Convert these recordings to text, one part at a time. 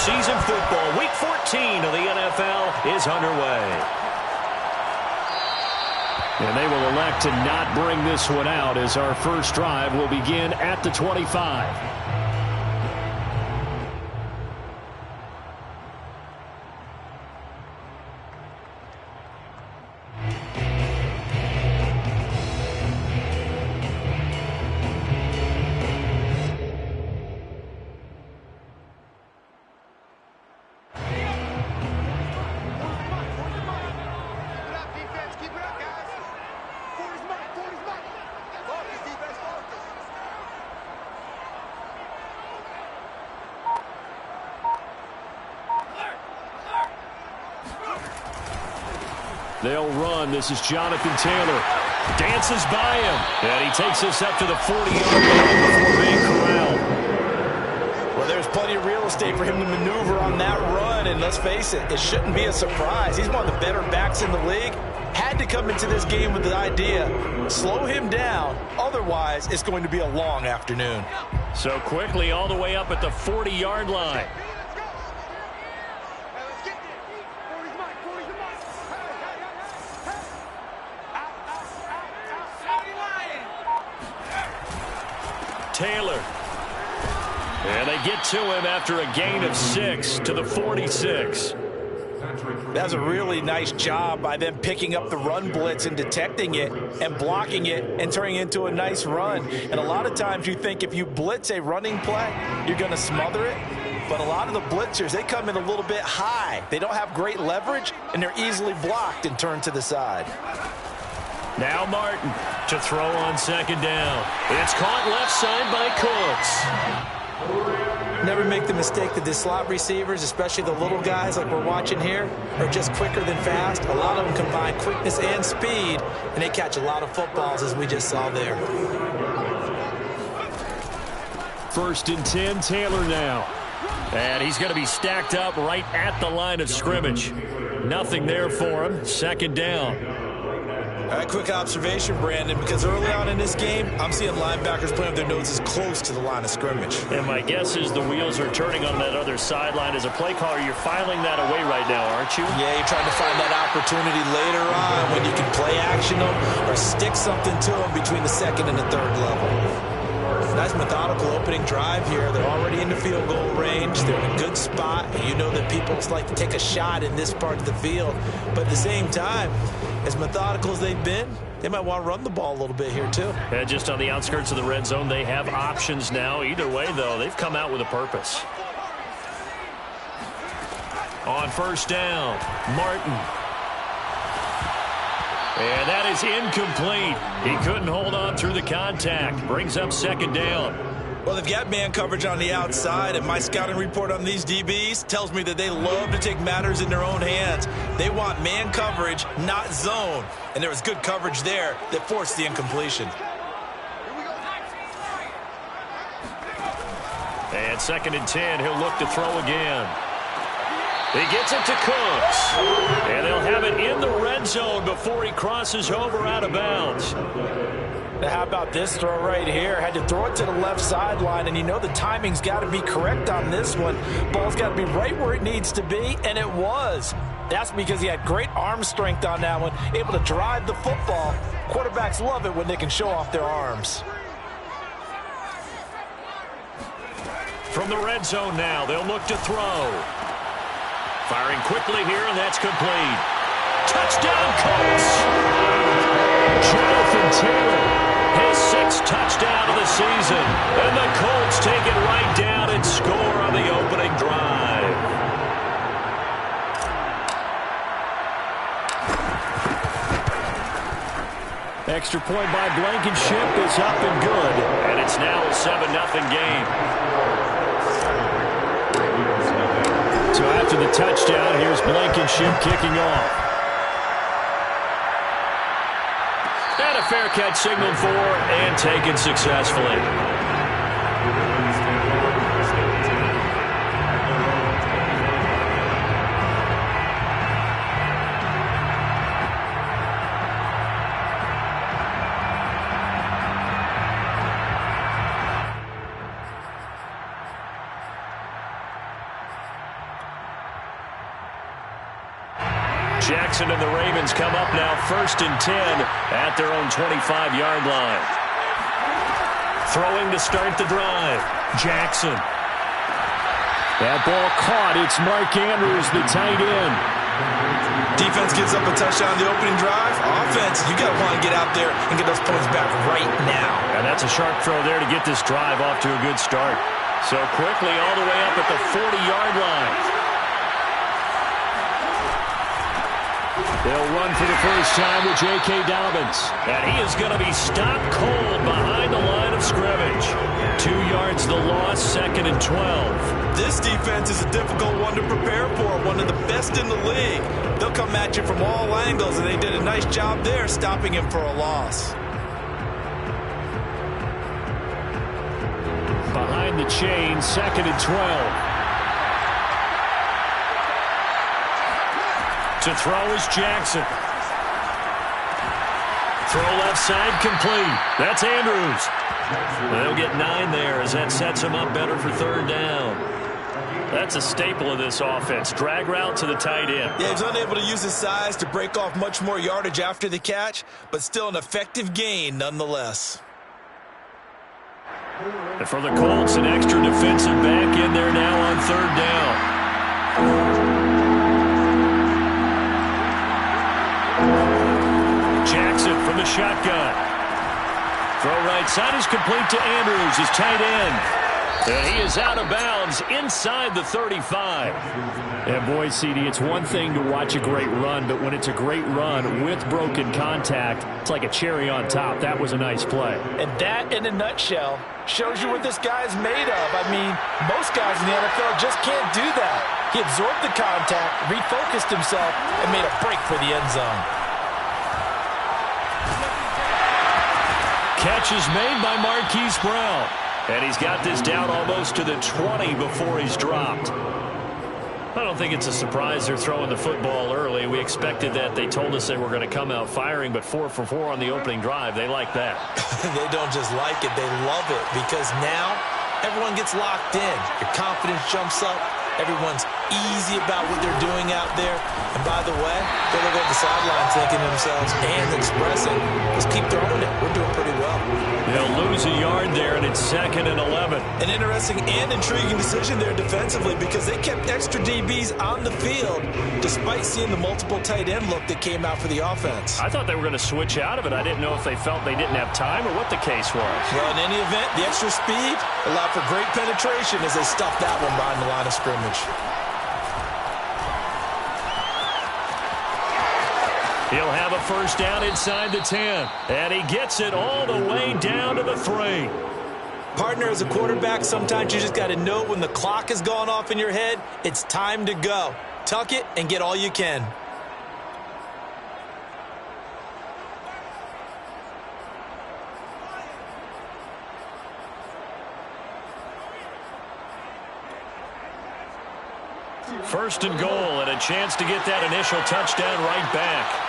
Season football, Week 14 of the NFL is underway. And they will elect to not bring this one out as our first drive will begin at the 25. They'll run. This is Jonathan Taylor. Dances by him. And he takes us up to the 40-yard line before being corralled. Well, there's plenty of real estate for him to maneuver on that run. And let's face it, it shouldn't be a surprise. He's one of the better backs in the league. Had to come into this game with the idea, slow him down. Otherwise, it's going to be a long afternoon. So quickly all the way up at the 40-yard line. Taylor. And they get to him after a gain of 6 to the 46. That's a really nice job by them picking up the run blitz and detecting it and blocking it and turning it into a nice run. And a lot of times you think if you blitz a running play, you're going to smother it. But a lot of the blitzers, they come in a little bit high. They don't have great leverage, and they're easily blocked and turned to the side. Now Martin to throw on second down. It's caught left side by Cooks. Never make the mistake that the slot receivers, especially the little guys like we're watching here, are just quicker than fast. A lot of them combine quickness and speed, and they catch a lot of footballs, as we just saw there. 1st and 10, Taylor now. And he's going to be stacked up right at the line of scrimmage. Nothing there for him. 2nd down. All right, quick observation, Brandon, because early on in this game, I'm seeing linebackers playing with their noses close to the line of scrimmage. And my guess is the wheels are turning on that other sideline. As a play caller, you're filing that away right now, aren't you? Yeah, you're trying to find that opportunity later on when you can play action them or stick something to them between the 2nd and the 3rd level. Nice methodical opening drive here. They're already in the field goal range. They're in a good spot. And you know that people like to take a shot in this part of the field. But at the same time, as methodical as they've been, they might want to run the ball a little bit here too. And just on the outskirts of the red zone, they have options now. Either way, though, they've come out with a purpose. On 1st down, Martin. And that is incomplete. He couldn't hold on through the contact. Brings up 2nd down. Well, they've got man coverage on the outside, and my scouting report on these DBs tells me that they love to take matters in their own hands. They want man coverage, not zone. And there was good coverage there that forced the incompletion. And 2nd and 10, he'll look to throw again. He gets it to Cooks. And they'll have it in the red zone before he crosses over out of bounds. Now, how about this throw right here? Had to throw it to the left sideline, and you know the timing's got to be correct on this one. Ball's got to be right where it needs to be, and it was. That's because he had great arm strength on that one, able to drive the football. Quarterbacks love it when they can show off their arms. From the red zone now, they'll look to throw. Firing quickly here, and that's complete. Touchdown, Colts! Jonathan Taylor, his 6th touchdown of the season. And the Colts take it right down and score on the opening drive. Extra point by Blankenship is up and good. And it's now a 7-0 game. So after the touchdown, here's Blankenship kicking off. And a fair catch signaled for and taken successfully. Jackson and the Ravens come up now 1st and 10 at their own 25-yard line. Throwing to start the drive. Jackson. That ball caught. It's Mark Andrews, the tight end. Defense gives up a touchdown on the opening drive. Offense, you got to want to get out there and get those points back right now. And that's a sharp throw there to get this drive off to a good start. So quickly all the way up at the 40-yard line. They'll run for the first time with J.K. Dobbins. And he is going to be stopped cold behind the line of scrimmage. 2 yards the loss, 2nd and 12. This defense is a difficult one to prepare for, one of the best in the league. They'll come at you from all angles, and they did a nice job there stopping him for a loss. Behind the chain, 2nd and 12. To throw is Jackson. Throw left side complete. That's Andrews. They'll get 9 there as that sets him up better for 3rd down. That's a staple of this offense. Drag route to the tight end. Yeah, he's unable to use his size to break off much more yardage after the catch, but still an effective gain nonetheless. And for the Colts, an extra defensive back in there now on 3rd down. Jackson from the shotgun. Throw right side is complete to Andrews, his tight end. And he is out of bounds inside the 35. And boy, CD, it's one thing to watch a great run, but when it's a great run with broken contact, it's like a cherry on top. That was a nice play. And that, in a nutshell, shows you what this guy's made of. I mean, most guys in the NFL just can't do that. He absorbed the contact, refocused himself, and made a break for the end zone. Catch is made by Marquise Brown. And he's got this down almost to the 20 before he's dropped. I don't think it's a surprise they're throwing the football early. We expected that. They told us they were going to come out firing, but 4 for 4 on the opening drive. They like that. They don't just like it, they love it, because now everyone gets locked in. Your confidence jumps up. Everyone's easy about what they're doing out there. And by the way, they look at the sideline thinking to themselves and expressing, let's keep throwing it. We're doing pretty well. They'll lose a yard there, and it's 2nd and 11. An interesting and intriguing decision there defensively, because they kept extra DBs on the field despite seeing the multiple tight end look that came out for the offense. I thought they were going to switch out of it. I didn't know if they felt they didn't have time or what the case was. Well, in any event, the extra speed allowed for great penetration as they stuffed that one behind the line of scrimmage. He'll have a first down inside the 10. And he gets it all the way down to the 3. Partner, as a quarterback, sometimes you just got to know when the clock has gone off in your head, it's time to go. Tuck it and get all you can. First and goal, and a chance to get that initial touchdown right back.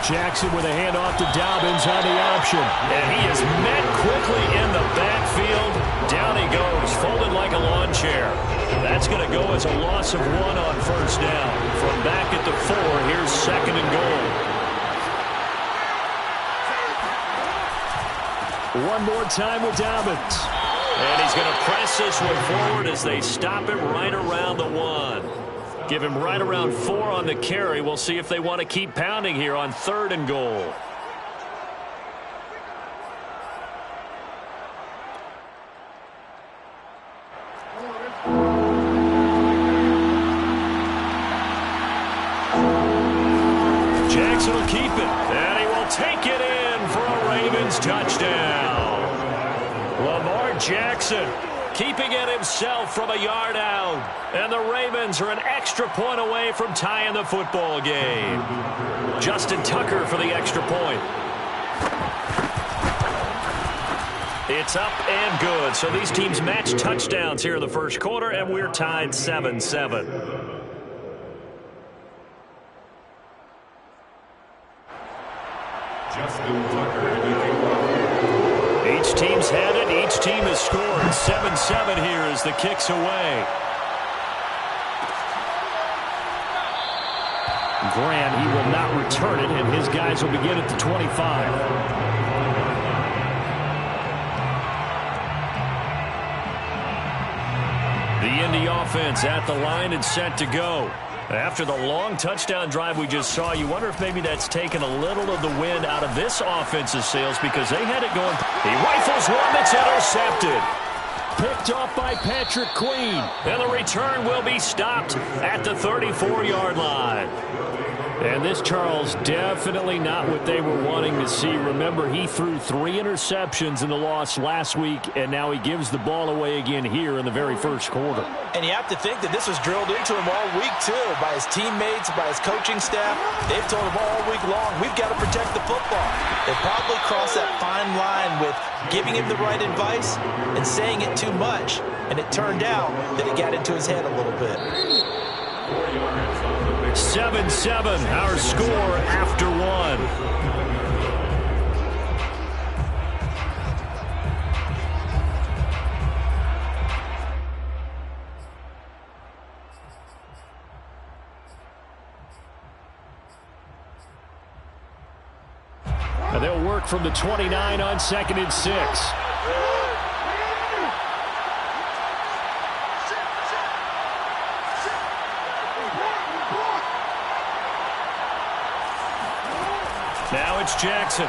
Jackson with a handoff to Dobbins on the option. And he is met quickly in the backfield. Down he goes, folded like a lawn chair. That's going to go as a loss of 1 on first down. From back at the 4, here's 2nd and goal. One more time with Dobbins. And he's going to press this one forward as they stop him right around the 1. Give him right around 4 on the carry. We'll see if they want to keep pounding here on 3rd and goal. Jackson will keep it, and he will take it in for a Ravens touchdown. Lamar Jackson keeping it himself from a yard out. And the Ravens are an extra point away from tying the football game. Justin Tucker for the extra point. It's up and good. So these teams match touchdowns here in the first quarter, and we're tied 7-7. Justin Tucker. Each Each team's had it. Each team has scored. 7-7 here as the kick's away. Grant, he will not return it, and his guys will begin at the 25. The Indy offense at the line and set to go. After the long touchdown drive we just saw, you wonder if maybe that's taken a little of the wind out of this offense's sails because they had it going. He rifles one that's intercepted. Picked off by Patrick Queen. And the return will be stopped at the 34-yard line. And this, Charles, definitely not what they were wanting to see. Remember, he threw 3 interceptions in the loss last week, and now he gives the ball away again here in the very first quarter. And you have to think that this was drilled into him all week, too, by his teammates, by his coaching staff. They've told him all week long, we've got to protect the football. They probably crossed that fine line with giving him the right advice and saying it too much. And it turned out that it got into his head a little bit. 7-7, our score after one. And they'll work from the 29 on 2nd and 6. Now it's Jackson.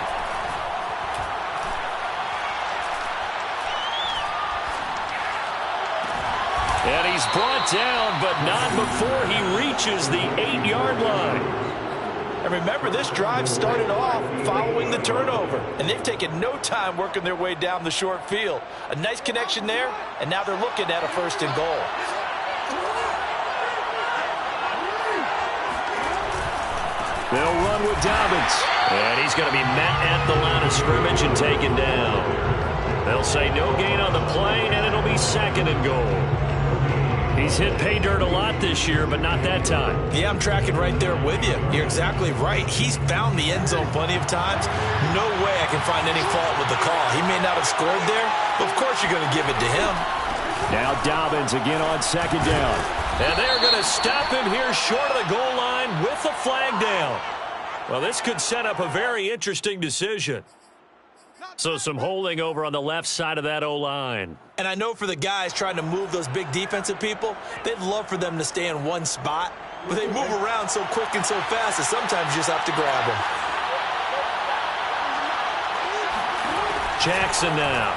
And he's brought down, but not before he reaches the 8-yard line. And remember, this drive started off following the turnover. And they've taken no time working their way down the short field. A nice connection there, and now they're looking at a 1st and goal. They'll run with Dobbins. And he's going to be met at the line of scrimmage and taken down. They'll say no gain on the play, and it'll be 2nd and goal. He's hit pay dirt a lot this year, but not that time. Yeah, I'm tracking right there with you. You're exactly right. He's found the end zone plenty of times. No way I can find any fault with the call. He may not have scored there, but of course you're going to give it to him. Now Dobbins again on 2nd down. And they're going to stop him here short of the goal line with the flag down. Well, this could set up a very interesting decision. So some holding over on the left side of that O-line. And I know for the guys trying to move those big defensive people, they'd love for them to stay in one spot. But they move around so quick and so fast that sometimes you just have to grab them. Jackson now.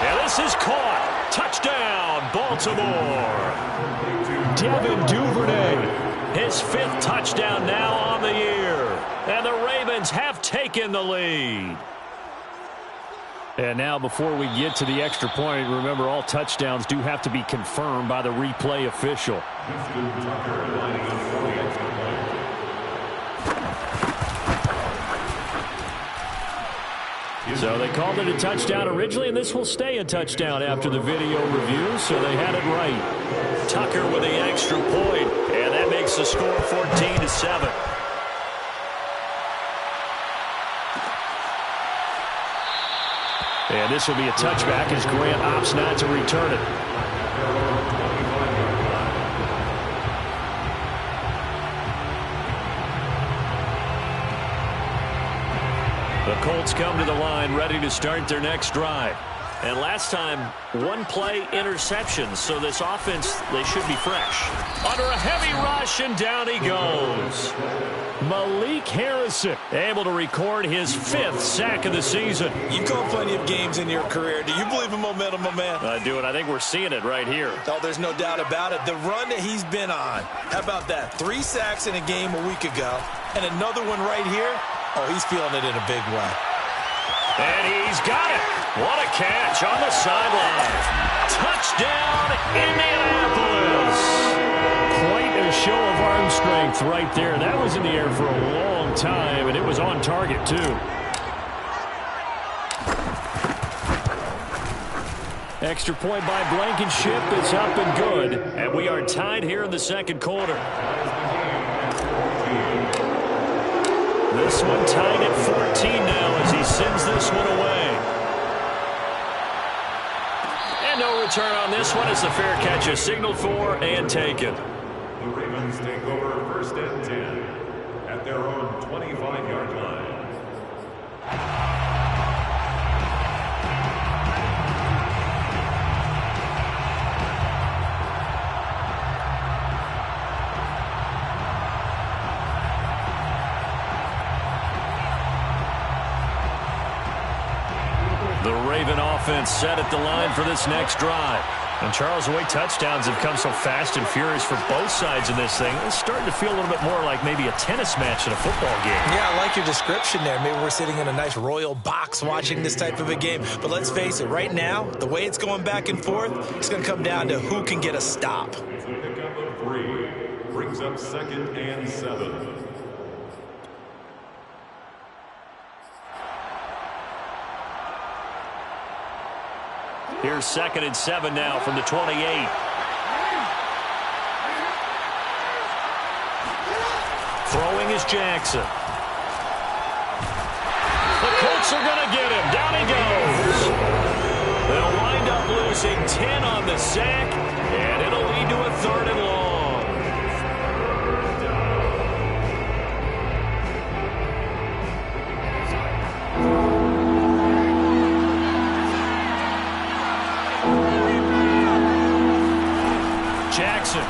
And this is caught. Touchdown, Baltimore. Devin Duvernay. His 5th touchdown now on the year. And the Ravens have taken the lead. And now before we get to the extra point, remember all touchdowns do have to be confirmed by the replay official. So they called it a touchdown originally, and this will stay a touchdown after the video review, so they had it right. Tucker with the extra point, and that makes the score 14-7. And this will be a touchback as Grant opts not to return it. The Colts come to the line ready to start their next drive. And last time, 1-play interception, so this offense, they should be fresh. Under a heavy rush, and down he goes. Malik Harrison able to record his 5th sack of the season. You've called plenty of games in your career. Do you believe in momentum, my man? I do, and I think we're seeing it right here. Oh, there's no doubt about it. The run that he's been on. How about that? 3 sacks in a game a week ago, and another one right here. Oh, he's feeling it in a big way. And he's got it. What a catch on the sideline. Touchdown, Indianapolis. Quite a show of arm strength right there. That was in the air for a long time, and it was on target, too. Extra point by Blankenship. It's up and good. And we are tied here in the second quarter. This one tied at 14 now as he sends this one away. And no return on this one as the fair catch is signaled for and taken. The Ravens take over first and 10 at their own 25-yard line. The Raven offense set at the line for this next drive. And Charles, the way touchdowns have come so fast and furious for both sides of this thing, it's starting to feel a little bit more like maybe a tennis match in a football game. Yeah, I like your description there. Maybe we're sitting in a nice royal box watching this type of a game. But let's face it, right now, the way it's going back and forth, it's going to come down to who can get a stop. It's a pickup of 3. Brings up 2nd and 7. Here's 2nd and 7 now from the 28. Throwing is Jackson. The Colts are going to get him. Down he goes. They'll wind up losing 10 on the sack, and it'll lead to a 3rd and long. Jackson.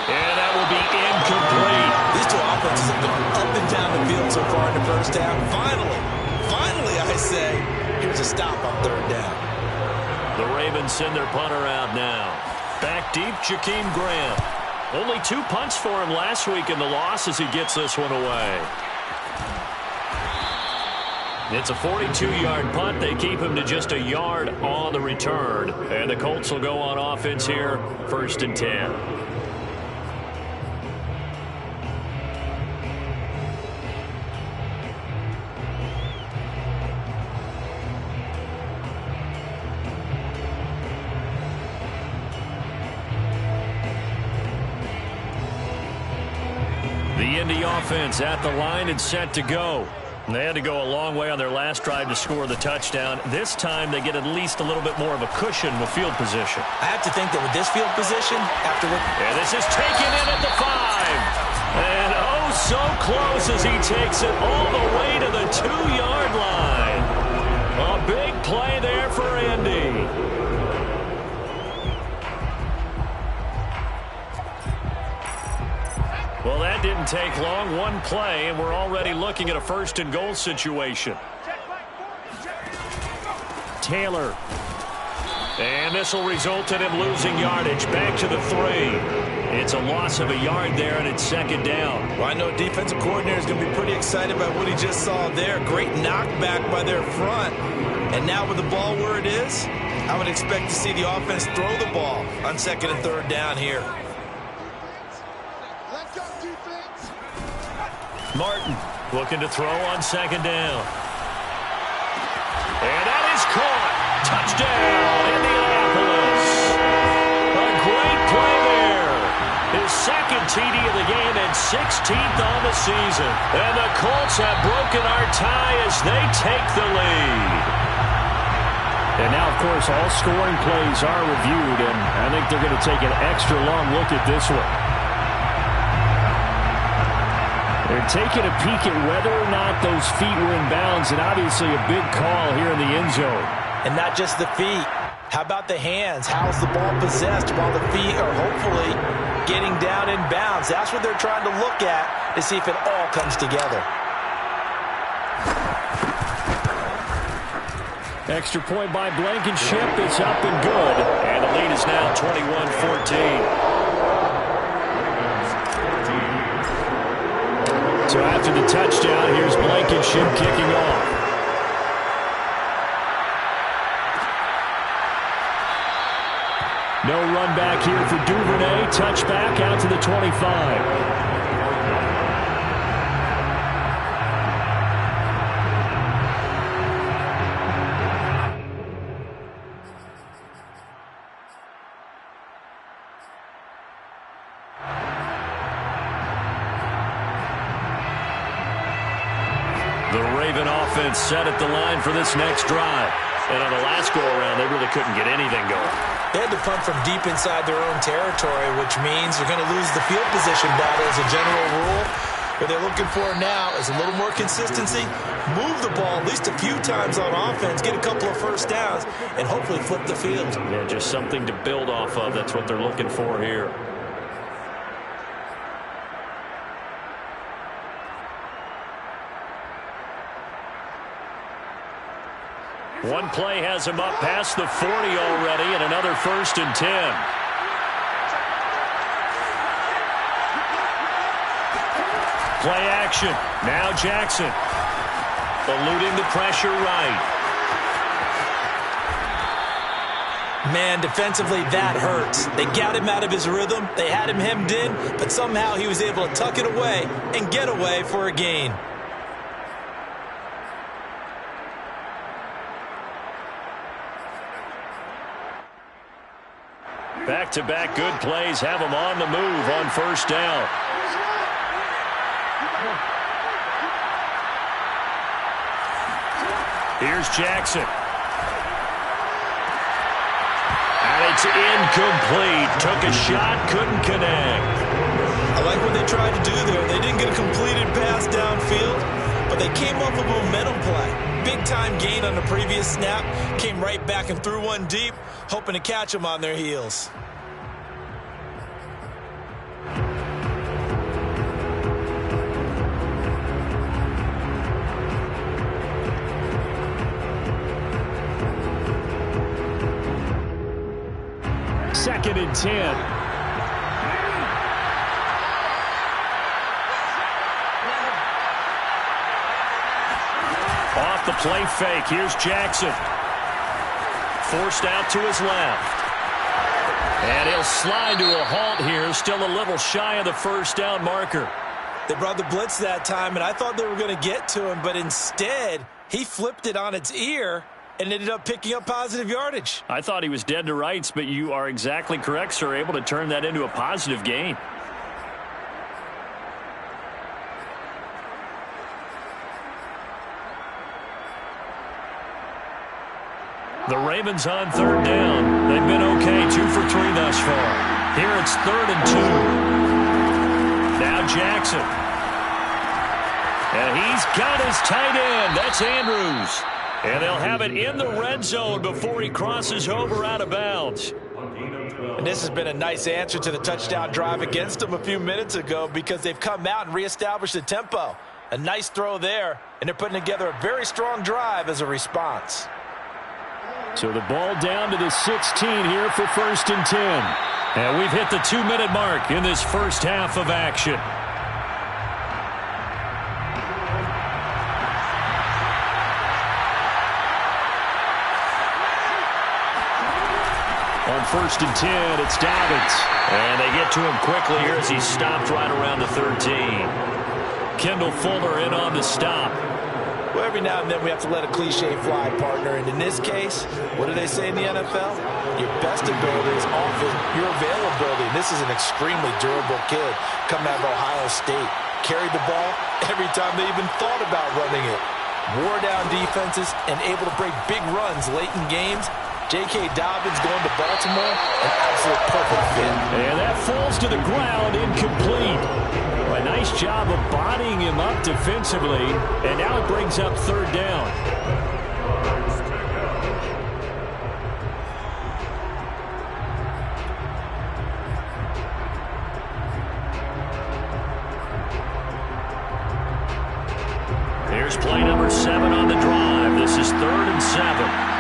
And that will be incomplete. These two offenses have gone up and down the field so far in the first half. Finally, I say, here's a stop on 3rd down. The Ravens send their punter out now. Back deep, Jakeem Graham. Only 2 punts for him last week in the loss as he gets this one away. It's a 42-yard punt. They keep him to just a yard on the return. And the Colts will go on offense here, 1st and 10. The Indy offense at the line and set to go. They had to go a long way on their last drive to score the touchdown. This time they get at least a little bit more of a cushion with field position. I have to think that with this field position, after what... And this is taken in at the 5. And oh, so close as he takes it all the way to the 2-yard line. A big play there for Indy. Well, that didn't take long. One play, and we're already looking at a 1st and goal situation. Taylor. And this will result in him losing yardage. Back to the 3. It's a loss of a yard there, and it's 2nd down. Well, I know defensive coordinator is going to be pretty excited about what he just saw there. Great knockback by their front. And now with the ball where it is, I would expect to see the offense throw the ball on 2nd and 3rd down here. Martin looking to throw on 2nd down. And that is caught. Touchdown, Indianapolis. A great play there. His 2nd TD of the game and 16th on the season. And the Colts have broken our tie as they take the lead. And now, of course, all scoring plays are reviewed, and I think they're going to take an extra long look at this one. They're taking a peek at whether or not those feet were in bounds, and obviously a big call here in the end zone. And not just the feet. How about the hands? How's the ball possessed while the feet are hopefully getting down in bounds? That's what they're trying to look at to see if it all comes together. Extra point by Blankenship. It's up and good. And the lead is now 21-14. So after the touchdown, here's Blankenship kicking off. No run back here for Duvernay. Touchback out to the 25. The Raven offense set at the line for this next drive. And on the last go-around, they really couldn't get anything going. They had to punt from deep inside their own territory, which means they're going to lose the field position battle as a general rule. What they're looking for now is a little more consistency, move the ball at least a few times on offense, get a couple of first downs, and hopefully flip the field. Yeah, just something to build off of. That's what they're looking for here. One play has him up past the 40 already, and another 1st and 10. Play action. Now Jackson. Eluding the pressure right. Man, defensively, that hurts. They got him out of his rhythm. They had him hemmed in, but somehow he was able to tuck it away and get away for a gain. Back-to-back good plays have him on the move on 1st down. Here's Jackson. And it's incomplete. Took a shot, couldn't connect. I like what they tried to do there. They didn't get a completed pass downfield, but they came off a momentum play. Big-time gain on the previous snap. Came right back and threw one deep, hoping to catch them on their heels. Second and 10. Off the play fake. Here's Jackson. Forced out to his left. And he'll slide to a halt here. Still a little shy of the 1st down marker. They brought the blitz that time, and I thought they were going to get to him, but instead, he flipped it on its ear and ended up picking up positive yardage. I thought he was dead to rights, but you are exactly correct, sir. Able to turn that into a positive gain. The Ravens on 3rd down. They've been okay, 2 for 3 thus far. Here it's 3rd and 2. Now Jackson. And he's got his tight end. That's Andrews. And they'll have it in the red zone before he crosses over out of bounds. And this has been a nice answer to the touchdown drive against them a few minutes ago because they've come out and reestablished the tempo. A nice throw there, and they're putting together a very strong drive as a response. So the ball down to the 16 here for 1st and 10. And we've hit the 2-minute mark in this first half of action. On 1st and 10, it's Dobbins. And they get to him quickly here as he's stopped right around the 13. Kendall Fuller in on the stop. Well, every now and then we have to let a cliche fly, partner. And in this case, what do they say in the NFL? Your best ability is often your availability. And this is an extremely durable kid coming out of Ohio State. Carried the ball every time they even thought about running it. Wore down defenses and able to break big runs late in games. J.K. Dobbins going to Baltimore, an absolute perfect fit. And that falls to the ground, incomplete. A nice job of bodying him up defensively, and now it brings up 3rd down. Here's play number 7 on the drive. This is 3rd and 7.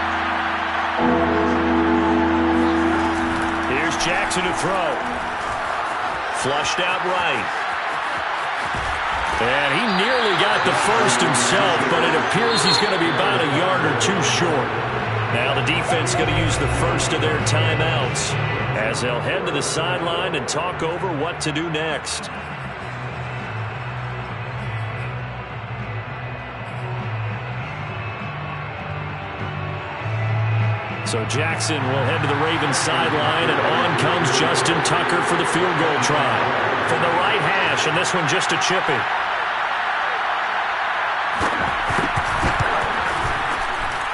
Here's Jackson to throw. Flushed out right. And he nearly got the first himself, but it appears he's going to be about a yard or 2 short. Now the defense going to use the first of their timeouts as they'll head to the sideline and talk over what to do next. So Jackson will head to the Ravens sideline, and on comes Justin Tucker for the field goal try. From the right hash, and this one just a chippy.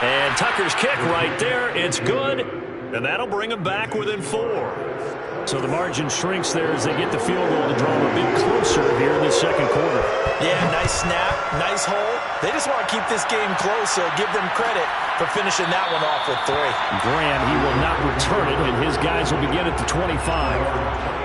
And Tucker's kick right there. It's good. And that'll bring them back within 4. So the margin shrinks there as they get the field goal to draw them a bit closer here in the second quarter. Yeah, nice snap, nice hole. They just want to keep this game close, so give them credit for finishing that one off with 3. Graham, he will not return it, and his guys will begin at the 25.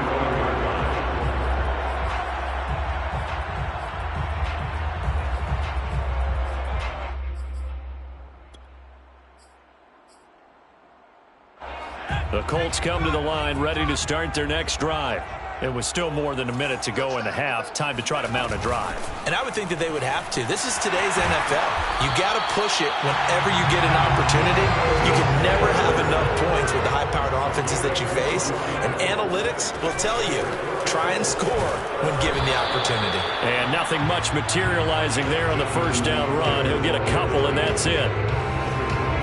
The Colts come to the line, ready to start their next drive. It was still more than a minute to go in the half. Time to try to mount a drive. And I would think that they would have to. This is today's NFL. You got to push it whenever you get an opportunity. You can never have enough points with the high-powered offenses that you face. And analytics will tell you, try and score when given the opportunity. And nothing much materializing there on the first down run. He'll get a couple, and that's it.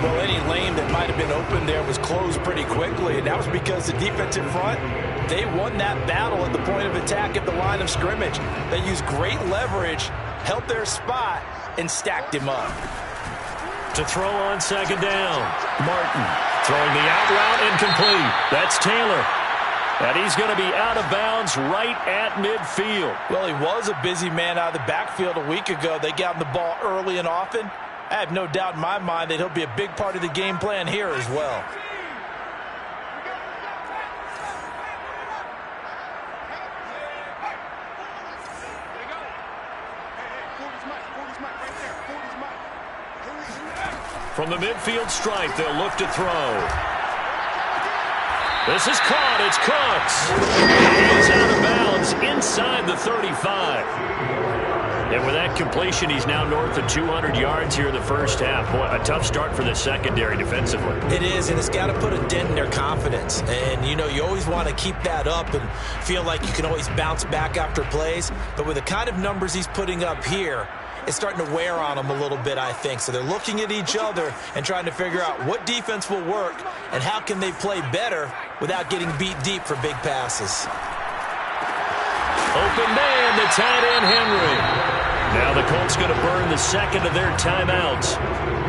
Well, any lane that might have been open there was closed pretty quickly, and that was because the defensive front, they won that battle at the point of attack at the line of scrimmage. They used great leverage, held their spot, and stacked him up. To throw on second down, Martin throwing the out route incomplete. That's Taylor. And he's going to be out of bounds right at midfield. Well, he was a busy man out of the backfield a week ago. They got him the ball early and often. I have no doubt in my mind that he'll be a big part of the game plan here as well. From the midfield stripe, they'll look to throw. This is caught. It's Cooks. He's out of bounds inside the 35. And with that completion, he's now north of 200 yards here in the first half. Boy, a tough start for the secondary defensively. It is, and it's got to put a dent in their confidence. And, you know, you always want to keep that up and feel like you can always bounce back after plays. But with the kind of numbers he's putting up here, it's starting to wear on them a little bit, I think. So they're looking at each other and trying to figure out what defense will work and how can they play better without getting beat deep for big passes. Open man, the tight end, Henry. Now the Colts going to burn the second of their timeouts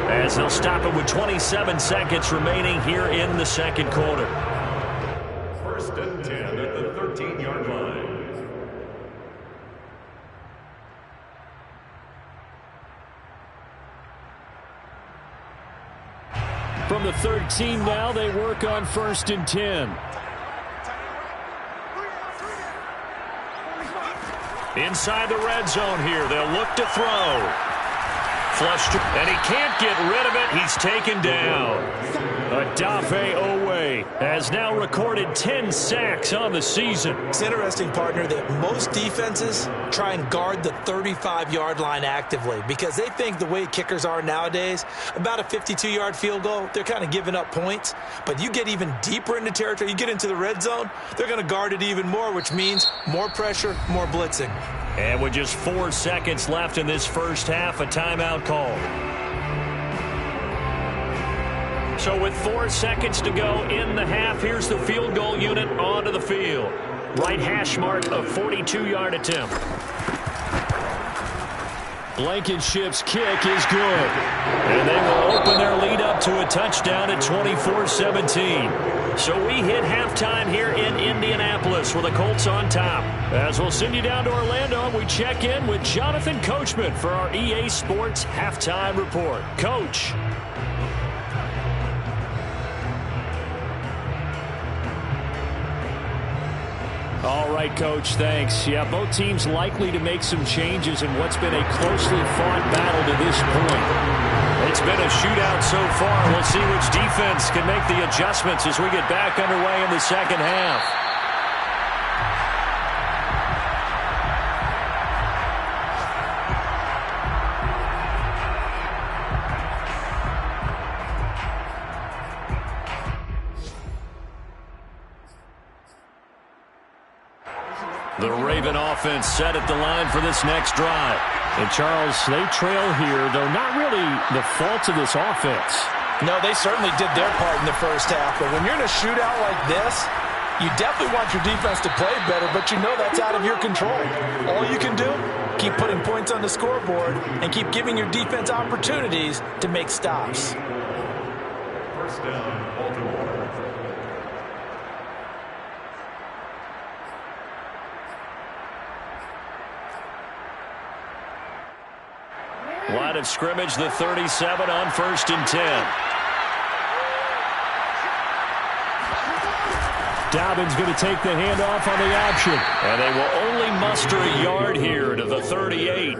as they'll stop it with 27 seconds remaining here in the second quarter. First and 10 at the 13-yard line. From the 13 now, they work on first and 10. Inside the red zone here, they'll look to throw. Flushed, and he can't get rid of it. He's taken down. Odafe Owe has now recorded 10 sacks on the season. It's interesting, partner, that most defenses try and guard the 35-yard line actively because they think the way kickers are nowadays, about a 52-yard field goal, they're kind of giving up points. But you get even deeper into territory, you get into the red zone, they're going to guard it even more, which means more pressure, more blitzing. And with just 4 seconds left in this first half, a timeout call. So with 4 seconds to go in the half, here's the field goal unit onto the field. Right hash mark, a 42-yard attempt. Blankenship's kick is good. And they will open their lead up to a touchdown at 24-17. So we hit halftime here in Indianapolis with the Colts on top. As we'll send you down to Orlando, we check in with Jonathan Coachman for our EA Sports Halftime Report. Coach. All right, Coach, thanks. Yeah, both teams likely to make some changes in what's been a closely fought battle to this point. It's been a shootout so far. We'll see which defense can make the adjustments as we get back underway in the second half. The Raven offense set at the line for this next drive. And, Charles, they trail here, though not really the fault of this offense. No, they certainly did their part in the first half. But when you're in a shootout like this, you definitely want your defense to play better, but you know that's out of your control. All you can do, keep putting points on the scoreboard and keep giving your defense opportunities to make stops. First down, Baltimore. Line of scrimmage, the 37 on 1st and 10. Dobbins going to take the handoff on the option. And they will only muster a yard here to the 38.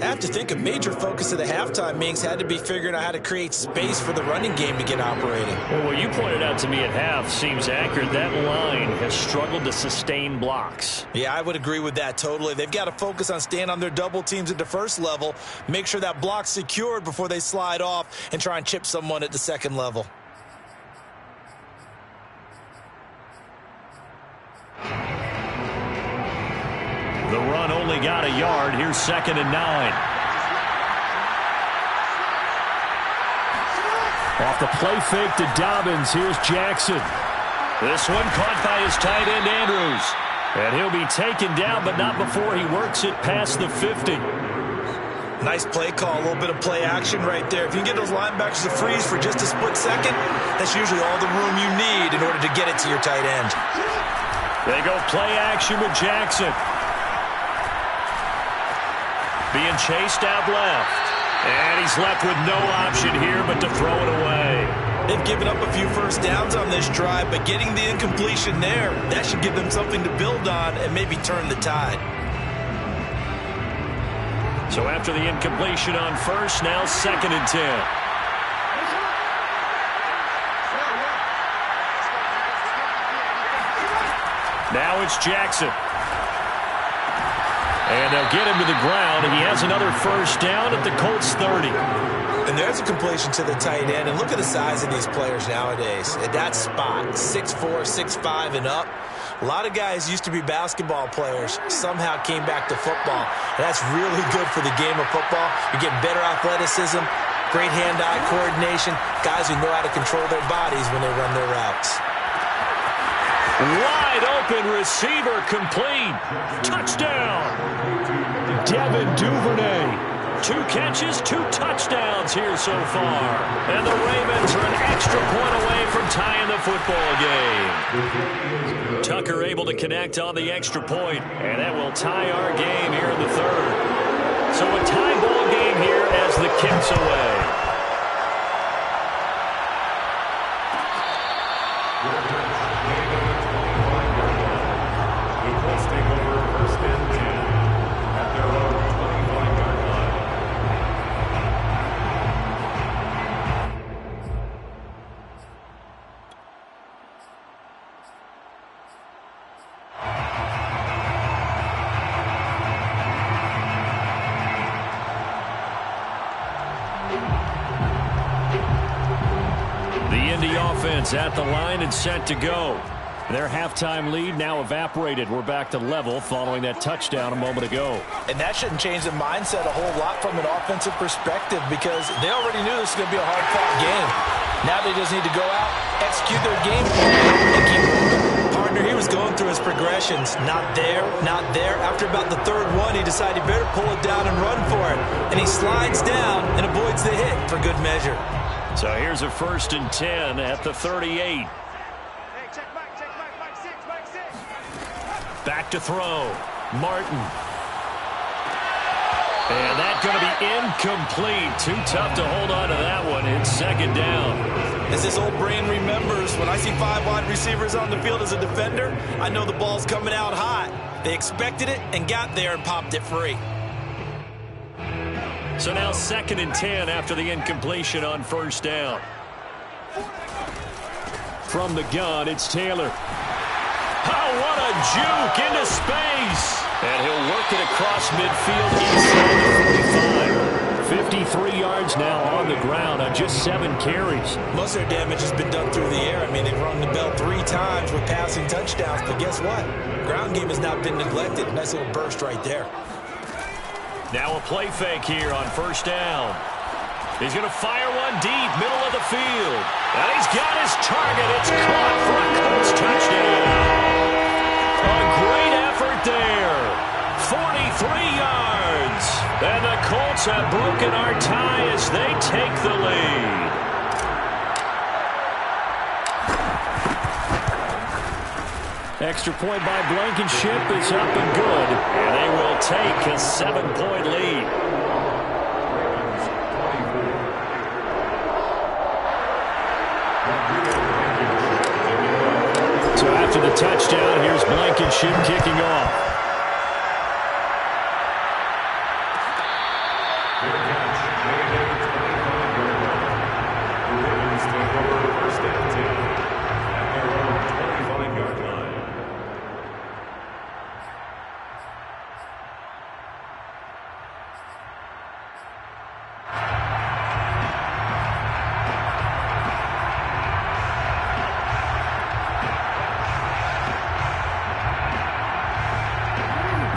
I have to think a major focus of the halftime meetings had to be figuring out how to create space for the running game to get operating. Well, what you pointed out to me at half seems accurate. That line has struggled to sustain blocks. Yeah, I would agree with that totally. They've got to focus on staying on their double teams at the first level, make sure that block's secured before they slide off and try and chip someone at the second level. The run only got a yard. Here's 2nd and 9. Off the play fake to Dobbins. Here's Jackson. This one caught by his tight end, Andrews. And he'll be taken down, but not before he works it past the 50. Nice play call, a little bit of play action right there. If you can get those linebackers to freeze for just a split second, that's usually all the room you need in order to get it to your tight end. They go play action with Jackson. Being chased out left. And he's left with no option here but to throw it away. They've given up a few first downs on this drive, but getting the incompletion there, that should give them something to build on and maybe turn the tide. So after the incompletion on 1st, now 2nd and 10. Now it's Jackson. And they'll get him to the ground, and he has another first down at the Colts 30. And there's a completion to the tight end. And look at the size of these players nowadays. At that spot, 6'4", 6'5", and up. A lot of guys used to be basketball players, somehow came back to football. And that's really good for the game of football. You get better athleticism, great hand-eye coordination, guys who know how to control their bodies when they run their routes. Wide open receiver complete. Touchdown. Devin Duvernay. 2 catches, 2 touchdowns here so far. And the Ravens are an extra point away from tying the football game. Tucker able to connect on the extra point, and that will tie our game here in the 3rd. So a tie ball game here as the kick's away. At the line and set to go. Their halftime lead now evaporated. We're back to level following that touchdown a moment ago. And that shouldn't change the mindset a whole lot from an offensive perspective because they already knew this was going to be a hard-fought game. Now they just need to go out, execute their game plan, and keep moving. Partner, he was going through his progressions. Not there, not there. After about the 3rd one, he decided he better pull it down and run for it. And he slides down and avoids the hit for good measure. So here's a 1st and 10 at the 38. Back to throw. Martin. And that's going to be incomplete. Too tough to hold on to that one. It's 2nd down. As this old brain remembers, when I see 5 wide receivers on the field as a defender, I know the ball's coming out hot. They expected it and got there and popped it free. So now 2nd and 10 after the incompletion on 1st down. From the gun, it's Taylor. Oh, what a juke into space. And he'll work it across midfield inside the 45. 53 yards now on the ground on just 7 carries. Most of their damage has been done through the air. I mean, they've rung the bell 3 times with passing touchdowns. But guess what? Ground game has not been neglected. Nice little burst right there. Now a play fake here on 1st down. He's going to fire one deep, middle of the field. And he's got his target. It's caught for a Colts touchdown. A great effort there. yards. And the Colts have broken our tie as they take the lead. Extra point by Blankenship is up and good. And they will take a 7-point lead. So after the touchdown, here's Blankenship kicking off.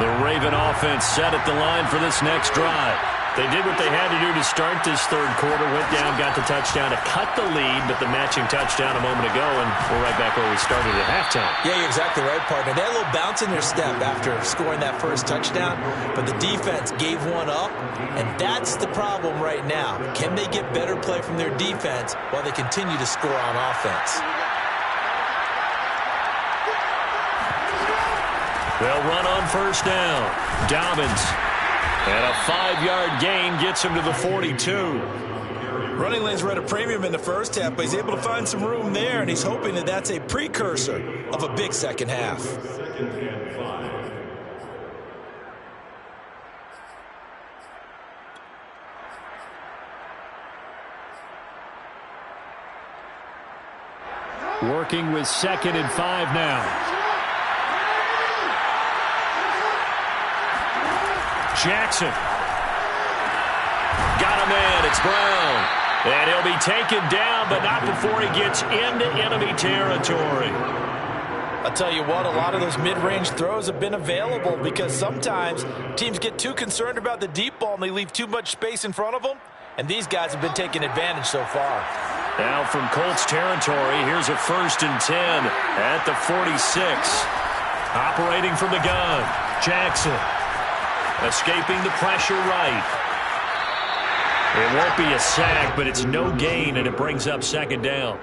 The Raven offense set at the line for this next drive. They did what they had to do to start this third quarter. Went down, got the touchdown to cut the lead, but the matching touchdown a moment ago, and we're right back where we started at halftime. Yeah, you're exactly right, partner. They had a little bounce in their step after scoring that first touchdown, but the defense gave one up, and that's the problem right now. Can they get better play from their defense while they continue to score on offense? They'll run on first down. Dobbins. And a 5-yard gain gets him to the 42. Running lanes were at a premium in the first half, but he's able to find some room there, and he's hoping that that's a precursor of a big second half. Working with 2nd and 5 now. Jackson. Got him in. It's Brown. And he'll be taken down, but not before he gets into enemy territory. I'll tell you what, a lot of those mid-range throws have been available because sometimes teams get too concerned about the deep ball and they leave too much space in front of them. And these guys have been taking advantage so far. Now from Colts territory, here's a 1st and 10 at the 46. Operating from the gun, Jackson. Escaping the pressure right. It won't be a sack, but it's no gain, and it brings up 2nd down.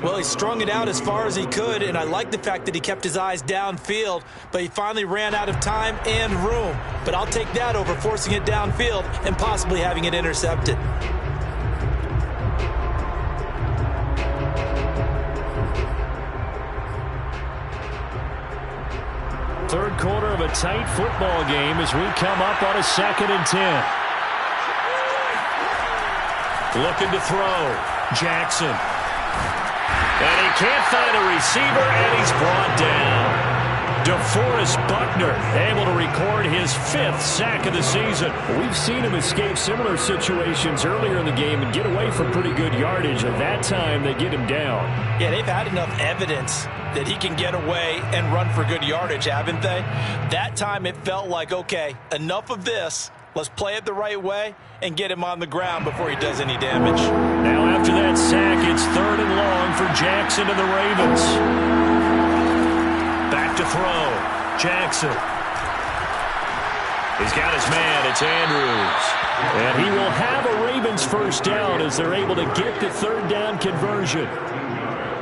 Well, he strung it out as far as he could, and I like the fact that he kept his eyes downfield, but he finally ran out of time and room. But I'll take that over forcing it downfield and possibly having it intercepted. Third quarter of a tight football game as we come up on a 2nd and 10. Looking to throw. Jackson. And he can't find a receiver, and he's brought down. DeForest Buckner able to record his 5th sack of the season. We've seen him escape similar situations earlier in the game and get away from pretty good yardage, and that time they get him down. Yeah, they've had enough evidence that he can get away and run for good yardage, haven't they? That time it felt like, okay, enough of this. Let's play it the right way and get him on the ground before he does any damage. Now after that sack, it's 3rd and long for Jackson and the Ravens. Back to throw. Jackson. He's got his man. It's Andrews. And he will have a Ravens 1st down as they're able to get the 3rd down conversion.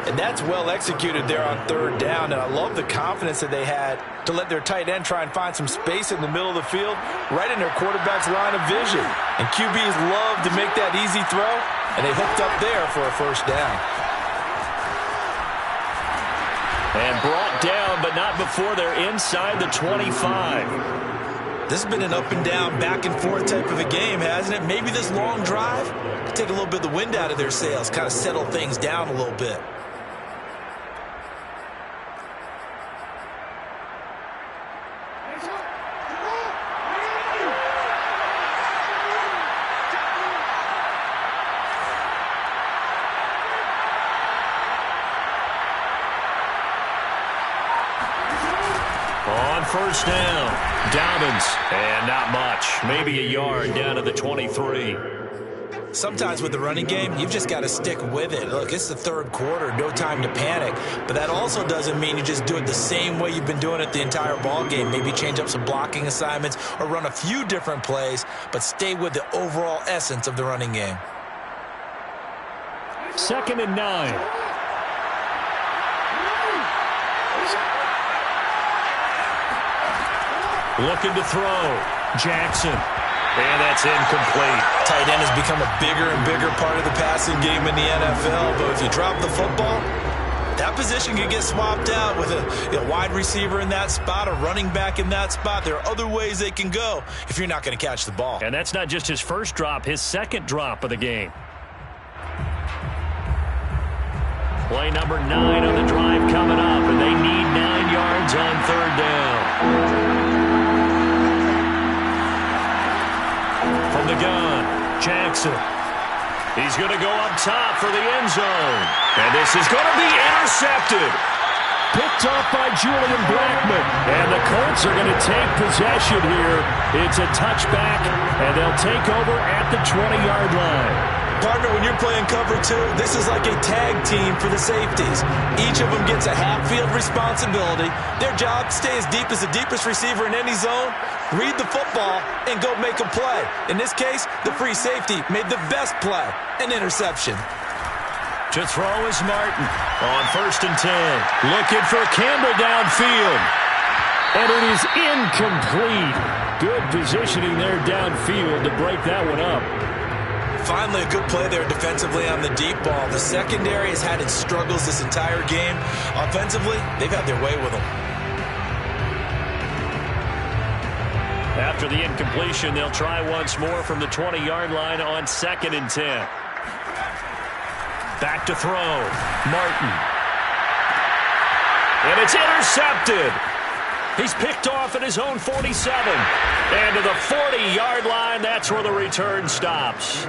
And that's well executed there on 3rd down. And I love the confidence that they had to let their tight end try and find some space in the middle of the field, right in their quarterback's line of vision. And QBs love to make that easy throw, and they hooked up there for a 1st down. And brought down, but not before they're inside the 25. This has been an up and down, back and forth type of a game, hasn't it? Maybe this long drive could take a little bit of the wind out of their sails, kind of settle things down a little bit. On 1st down, Dobbins, and not much, maybe a yard down to the 23. Sometimes with the running game, you've just got to stick with it. Look, it's the third quarter, no time to panic. But that also doesn't mean you just do it the same way you've been doing it the entire ball game. Maybe change up some blocking assignments or run a few different plays, but stay with the overall essence of the running game. 2nd and 9. Looking to throw. Jackson. And that's incomplete. Tight end has become a bigger and bigger part of the passing game in the NFL, but if you drop the football, that position can get swapped out with a wide receiver in that spot, a running back in that spot. There are other ways they can go if you're not going to catch the ball. And that's not just his first drop, his second drop of the game. Play number 9 on the drive coming up, and they need 9 yards on 3rd down. From the gun, Jackson. He's going to go up top for the end zone. And this is going to be intercepted. Picked off by Julian Blackmon. And the Colts are going to take possession here. It's a touchback, and they'll take over at the 20-yard line. Partner, when you're playing cover 2, this is like a tag team for the safeties. Each of them gets a half-field responsibility. Their job, stay as deep as the deepest receiver in any zone, read the football, and go make a play. In this case, the free safety made the best play, an interception. To throw is Martin on 1st and 10. Looking for Campbell downfield. And it is incomplete. Good positioning there downfield to break that one up. Finally, a good play there defensively on the deep ball. The secondary has had its struggles this entire game. Offensively, they've had their way with them. After the incompletion, they'll try once more from the 20-yard line on 2nd and 10. Back to throw. Martin. And it's intercepted. He's picked off at his own 47. And to the 40-yard line, that's where the return stops.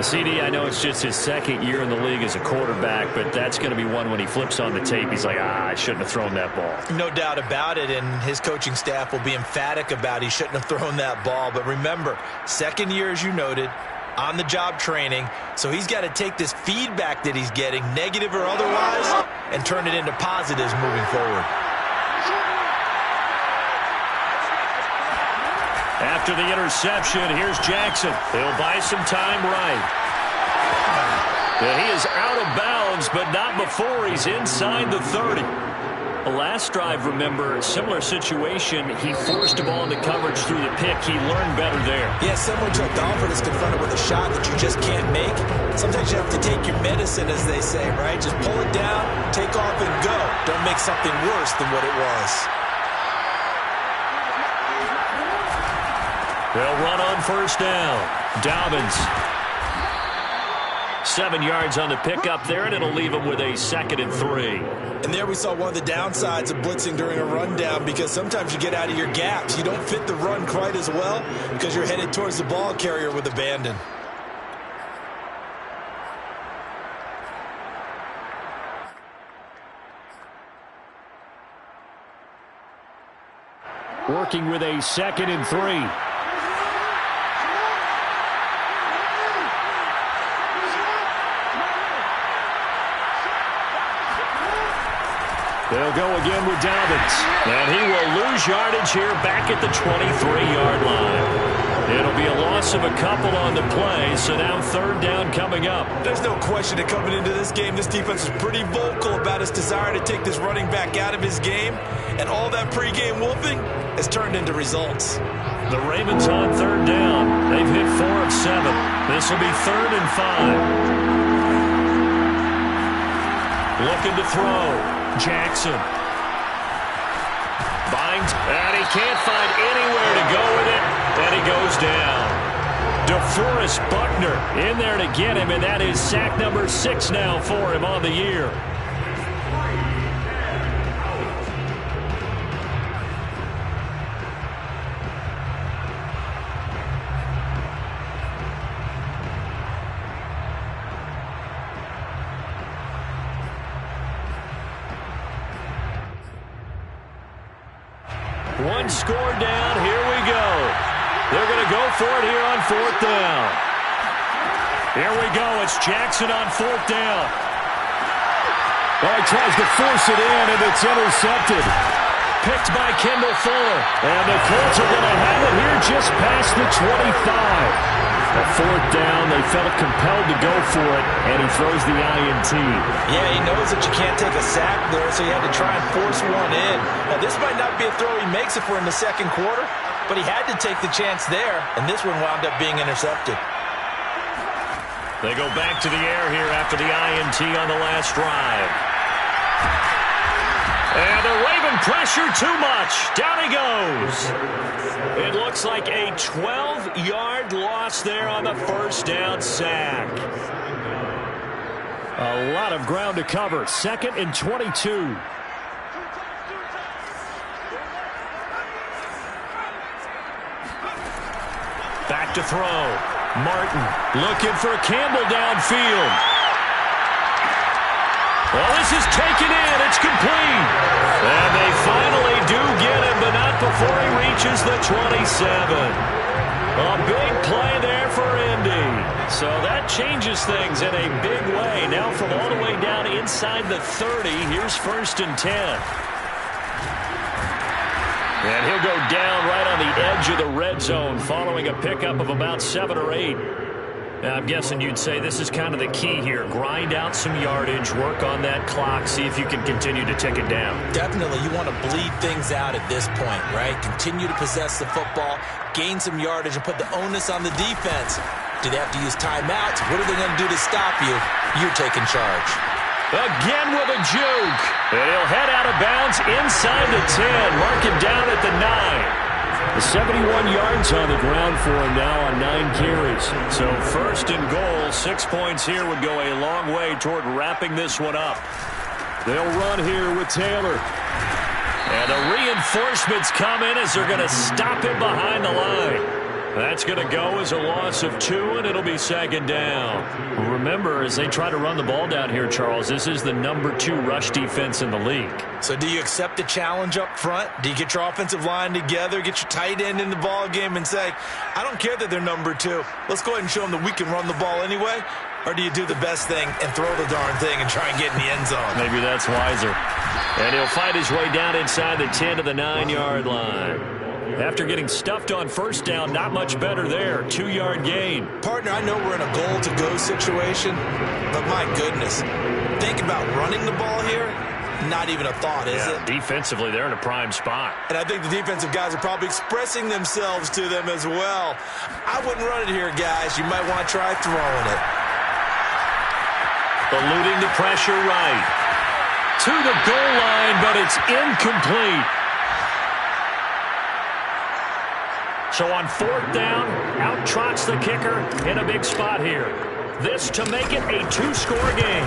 CD, I know it's just his 2nd year in the league as a quarterback, but that's going to be one when he flips on the tape. He's like, I shouldn't have thrown that ball. No doubt about it, and his coaching staff will be emphatic about he shouldn't have thrown that ball. But remember, 2nd year, as you noted, on-the-job training, so he's got to take this feedback that he's getting, negative or otherwise, and turn it into positives moving forward. After the interception, here's Jackson. He'll buy some time right. Yeah, he is out of bounds, but not before he's inside the 30. The last drive, remember, similar situation. He forced a ball into coverage through the pick. He learned better there. Yeah, similar to a golfer that's confronted with a shot that you just can't make. Sometimes you have to take your medicine, as they say, right? Just pull it down, take off, and go. Don't make something worse than what it was. They'll run on 1st down. Dobbins. 7 yards on the pickup there, and it'll leave him with a 2nd and 3. And there we saw one of the downsides of blitzing during a rundown, because sometimes you get out of your gaps. You don't fit the run quite as well because you're headed towards the ball carrier with abandon. Working with a 2nd and 3. They'll go again with Dobbins. And he will lose yardage here back at the 23-yard line. It'll be a loss of a couple on the play, so now 3rd down coming up. There's no question that coming into this game, this defense is pretty vocal about its desire to take this running back out of his game. And all that pregame wolfing has turned into results. The Ravens on 3rd down. They've hit 4 of 7. This will be 3rd and 5. Looking to throw. Jackson. Binds, and he can't find anywhere to go with it, and he goes down. DeForest Buckner in there to get him, and that is sack number 6 now for him on the year. One score down. Here we go. They're going to go for it here on 4th down. Here we go. It's Jackson on 4th down. Well, he tries to force it in, and it's intercepted. Picked by Kendall Fuller. And the Colts are going to have it here just past the 25. At 4th down, they felt compelled to go for it, and he throws the INT. Yeah, he knows that you can't take a sack there, so he had to try and force one in. Now, this might not be a throw he makes if we're in the second quarter, but he had to take the chance there, and this one wound up being intercepted. They go back to the air here after the INT on the last drive. And the Raven pressure too much. Down he goes. It looks like a 12-yard loss there on the first down sack. A lot of ground to cover. 2nd and 22. Back to throw. Martin looking for Campbell downfield. Well, this is taken in. It's complete. And they finally do get him, but not before he reaches the 27. A big play there for Indy. So that changes things in a big way. Now from all the way down inside the 30, here's 1st and 10. And he'll go down right on the edge of the red zone following a pickup of about 7 or 8. Now, I'm guessing you'd say this is kind of the key here. Grind out some yardage, work on that clock, see if you can continue to tick it down. Definitely, you want to bleed things out at this point, right? Continue to possess the football, gain some yardage, and put the onus on the defense. Do they have to use timeouts? What are they going to do to stop you? You're taking charge. Again with a juke. And he'll head out of bounds inside the 10. Mark him down at the 9. 71 yards on the ground for him now on 9 carries. So 1st and goal, 6 points here would go a long way toward wrapping this one up. They'll run here with Taylor. And the reinforcements come in as they're going to stop him behind the line. That's going to go as a loss of 2, and it'll be 2nd down. Remember, as they try to run the ball down here, Charles, this is the number 2 rush defense in the league. So do you accept the challenge up front? Do you get your offensive line together, get your tight end in the ball game and say, I don't care that they're number 2. Let's go ahead and show them that we can run the ball anyway? Or do you do the best thing and throw the darn thing and try and get in the end zone? Maybe that's wiser. And he'll fight his way down inside the 10 to the 9-yard line. After getting stuffed on 1st down, not much better there. 2-yard gain. Partner, I know we're in a goal-to-go situation, but my goodness, think about running the ball here. Not even a thought, is it? Defensively, they're in a prime spot. And I think the defensive guys are probably expressing themselves to them as well. I wouldn't run it here, guys. You might want to try throwing it. Eluding the pressure right. To the goal line, but it's incomplete. So on 4th down, out trots the kicker in a big spot here. This to make it a 2-score game.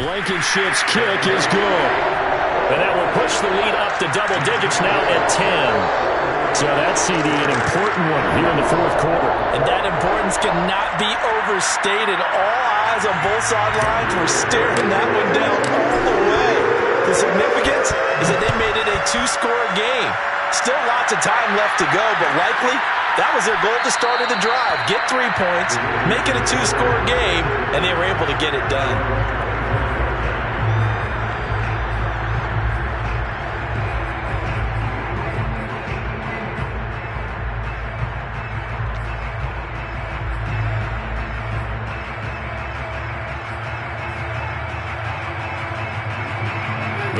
Blankenship's kick is good. And that will push the lead up to double digits now at 10. So that CD, an important one here in the 4th quarter. And that importance cannot be overstated. All eyes on both sidelines were staring that one down all the way. The significance is that they made it a 2-score game. Still lots of time left to go, but likely that was their goal at the start of the drive. Get 3 points, make it a 2-score game, and they were able to get it done.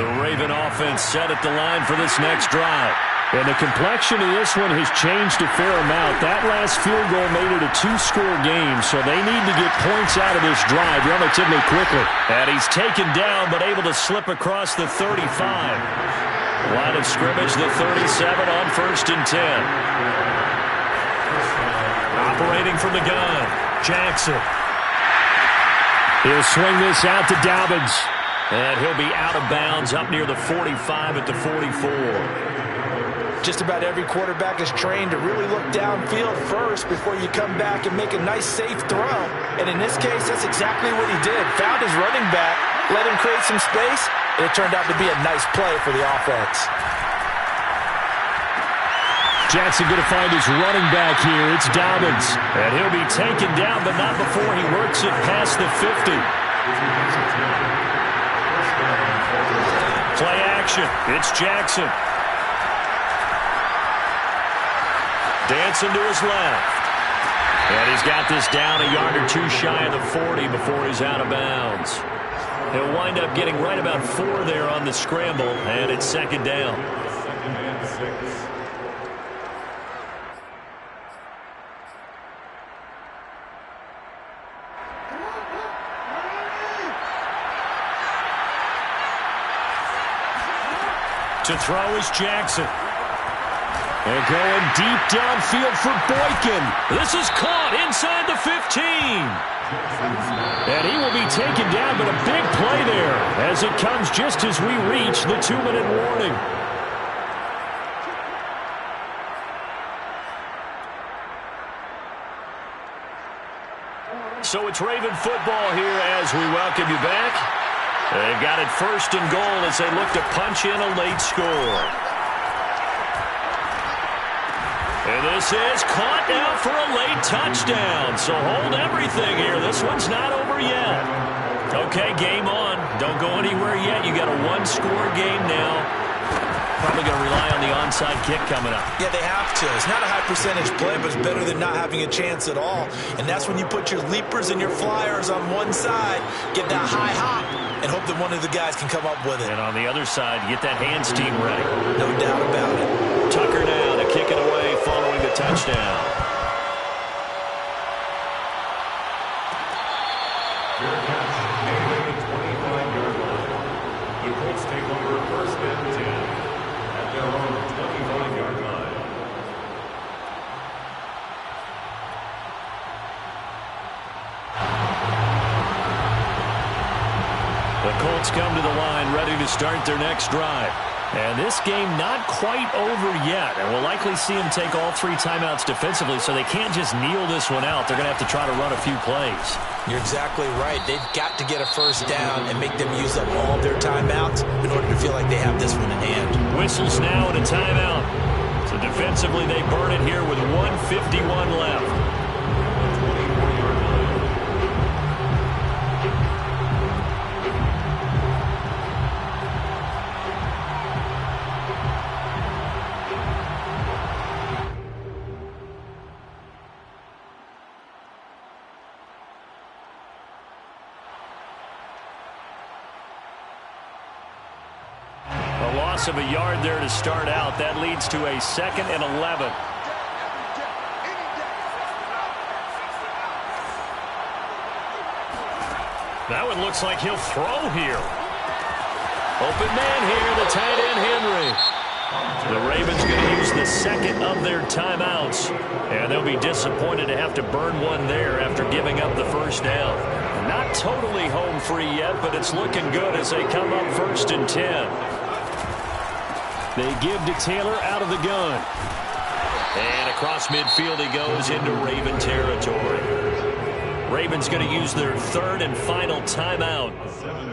The Raven offense set at the line for this next drive. And the complexion of this one has changed a fair amount. That last field goal made it a 2-score game, so they need to get points out of this drive relatively quickly. And he's taken down, but able to slip across the 35. Line of scrimmage, the 37 on 1st and 10. Operating from the gun, Jackson. He'll swing this out to Dobbins. And he'll be out of bounds up near the 45 at the 44. Just about every quarterback is trained to really look downfield first before you come back and make a nice, safe throw. And in this case, that's exactly what he did. Found his running back, let him create some space, and it turned out to be a nice play for the offense. Jackson going to find his running back here. It's Dobbins. And he'll be taken down, but not before he works it past the 50. Play action. It's Jackson. Dancing to his left. And he's got this down a yard or two shy of the 40 before he's out of bounds. He'll wind up getting right about 4 there on the scramble, and it's second down. Second and 6. To throw is Jackson. And going deep downfield for Boykin. This is caught inside the 15. And he will be taken down, but a big play there as it comes just as we reach the 2-minute warning. So it's Raven football here as we welcome you back. They've got it first and goal as they look to punch in a late score. And this is caught now for a late touchdown. So hold everything here. This one's not over yet. Okay, game on. Don't go anywhere yet. You got a one-score game now. Probably going to rely on the onside kick coming up. Yeah, they have to. It's not a high-percentage play, but it's better than not having a chance at all. And that's when you put your leapers and your flyers on one side, get that high hop, and hope that one of the guys can come up with it. And on the other side, get that hands team ready. No doubt about it. Tucker now to kick it away following the touchdown. Fair catch made at the 25-yard line. The Colts take over first and 10 at their own 25-yard line. The Colts come to the line ready to start their next drive. And this game not quite over yet. And we'll likely see them take all 3 timeouts defensively, so they can't just kneel this one out. They're going to have to try to run a few plays. You're exactly right. They've got to get a first down and make them use up all of their timeouts in order to feel like they have this one in hand. Whistles now and a timeout. So defensively, they burn it here with 1:51 left. Of a yard there to start out. That leads to a 2nd and 11. That one looks like he'll throw here. Open man here, the tight end Henry. The Ravens going to use the 2nd of their timeouts, and they'll be disappointed to have to burn one there after giving up the first down. Not totally home free yet, but it's looking good as they come up 1st and 10. They give to Taylor out of the gun. And across midfield he goes into Raven territory. Ravens going to use their 3rd and final timeout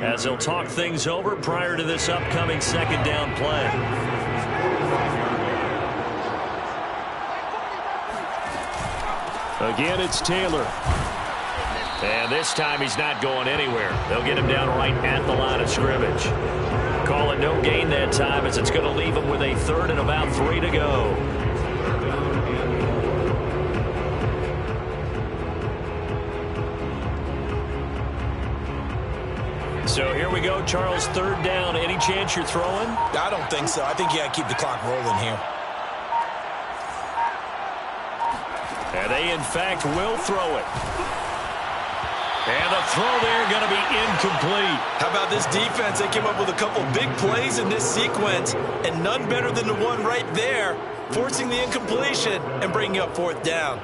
as they'll talk things over prior to this upcoming 2nd down play. Again, it's Taylor. And this time he's not going anywhere. They'll get him down right at the line of scrimmage. Call it no gain that time as it's going to leave him with a 3rd and about 3 to go. So here we go, Charles, 3rd down. Any chance you're throwing? I don't think so. I think you got to keep the clock rolling here. And they, in fact, will throw it. And the throw there going to be incomplete. How about this defense? They came up with a couple big plays in this sequence, and none better than the one right there, forcing the incompletion and bringing up 4th down.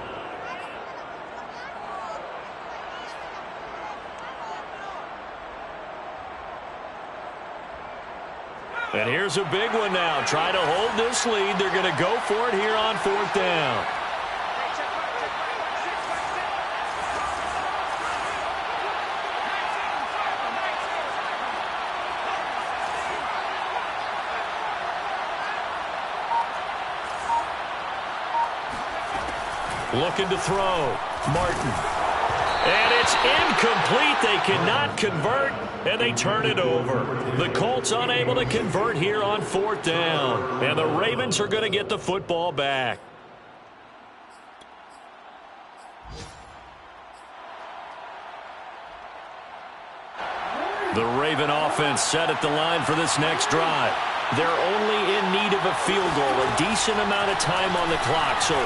And here's a big one now. Try to hold this lead. They're going to go for it here on 4th down. Looking to throw. Martin. And it's incomplete. They cannot convert, and they turn it over. The Colts unable to convert here on 4th down. And the Ravens are going to get the football back. The Raven offense set at the line for this next drive. They're only in need of a field goal, a decent amount of time on the clock. So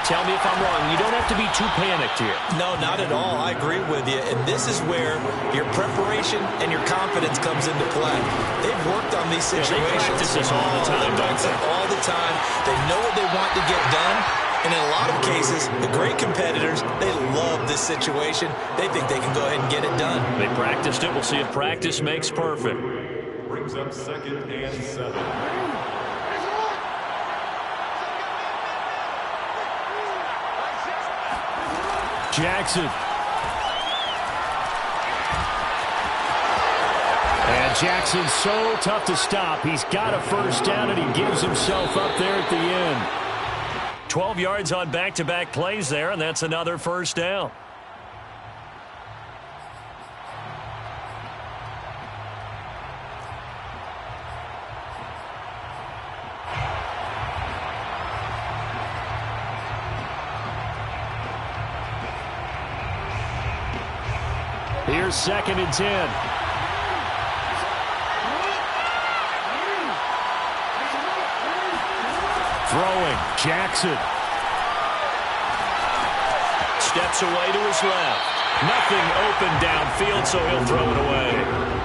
tell me if I'm wrong. You don't have to be too panicked here. No, not at all. I agree with you. And this is where your preparation and your confidence comes into play. They've worked on these situations. Yeah, they practice this all the time, don't they? All the time. They know what they want to get done. And in a lot of cases, the great competitors, they love this situation. They think they can go ahead and get it done. They practiced it. We'll see if practice makes perfect. Brings up 2nd and 7. Jackson. And Jackson's so tough to stop. He's got a first down, and he gives himself up there at the end. 12 yards on back-to-back plays there, and that's another first down. Here's 2nd and 10. Throwing, Jackson. Steps away to his left. Nothing open downfield, so he'll throw it away.